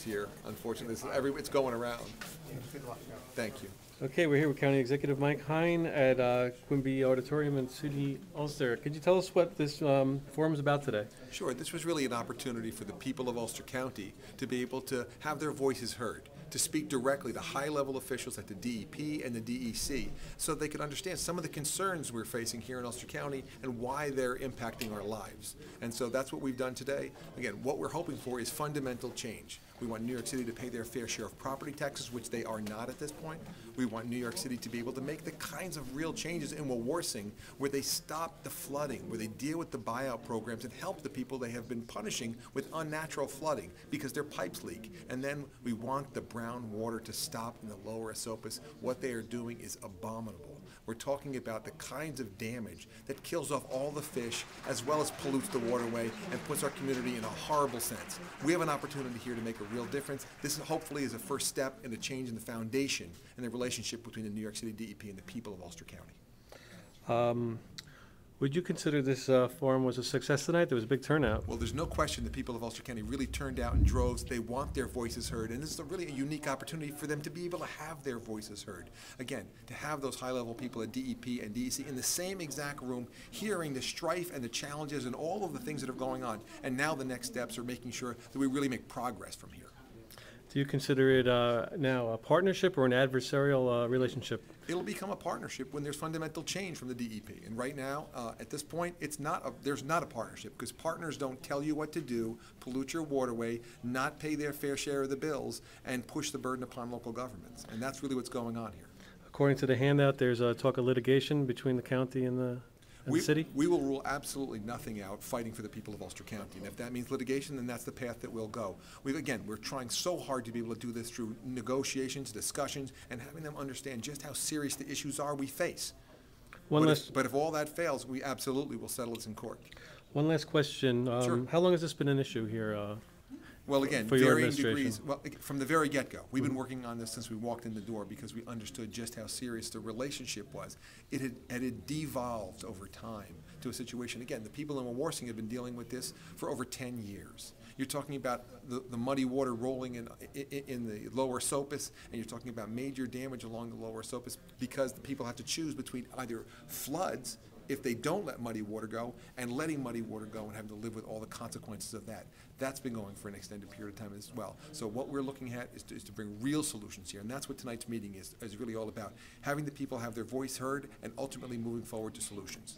year. Unfortunately, it's going around. Thank you. Okay, we're here with County Executive Mike Hein at Quimby Auditorium in City, Ulster. Could you tell us what this forum is about today? Sure. This was really an opportunity for the people of Ulster County to be able to have their voices heard, to speak directly to high-level officials at the DEP and the DEC so they could understand some of the concerns we're facing here in Ulster County and why they're impacting our lives. And so that's what we've done today. Again, what we're hoping for is fundamental change. We want New York City to pay their fair share of property taxes, which they are not at this point. We want New York City to be able to make the kinds of real changes in Wawarsing where they stop the flooding, where they deal with the buyout programs and help the people they have been punishing with unnatural flooding because their pipes leak. And then we want the brown water to stop in the lower Esopus. What they are doing is abominable. We're talking about the kinds of damage that kills off all the fish as well as pollutes the waterway and puts our community in a horrible sense. We have an opportunity here to make a real difference. This hopefully is a first step in a change in the foundation and the relationship between the New York City DEP and the people of Ulster County. Would you consider this forum was a success tonight? There was a big turnout. Well, there's no question the people of Ulster County really turned out in droves. They want their voices heard, and this is really a unique opportunity for them to be able to have their voices heard. Again, to have those high-level people at DEP and DEC in the same exact room, hearing the strife and the challenges and all of the things that are going on, and now the next steps are making sure that we really make progress from here. Do you consider it now a partnership or an adversarial relationship? It'll become a partnership when there's fundamental change from the DEP. And right now, at this point, there's not a partnership because partners don't tell you what to do, pollute your waterway, not pay their fair share of the bills, and push the burden upon local governments. And that's really what's going on here. According to the handout, there's a talk of litigation between the county and the city? We will rule absolutely nothing out fighting for the people of Ulster County. And if that means litigation, then that's the path that we'll go. Again, we're trying so hard to be able to do this through negotiations, discussions, and having them understand just how serious the issues are we face. But if all that fails, we absolutely will settle this in court. One last question. Sure. How long has this been an issue here? Well, again, for your varying administration? degrees. Well, from the very get-go, we've been working on this since we walked in the door because we understood just how serious the relationship was. It had devolved over time to a situation. Again, the people in Wawarsing have been dealing with this for over 10 years. You're talking about the muddy water rolling in the lower Esopus, and you're talking about major damage along the lower Esopus because the people have to choose between either floods if they don't let muddy water go, and letting muddy water go and having to live with all the consequences of that. That's been going for an extended period of time as well. So what we're looking at is to bring real solutions here, and that's what tonight's meeting is really all about, having the people have their voice heard and ultimately moving forward to solutions.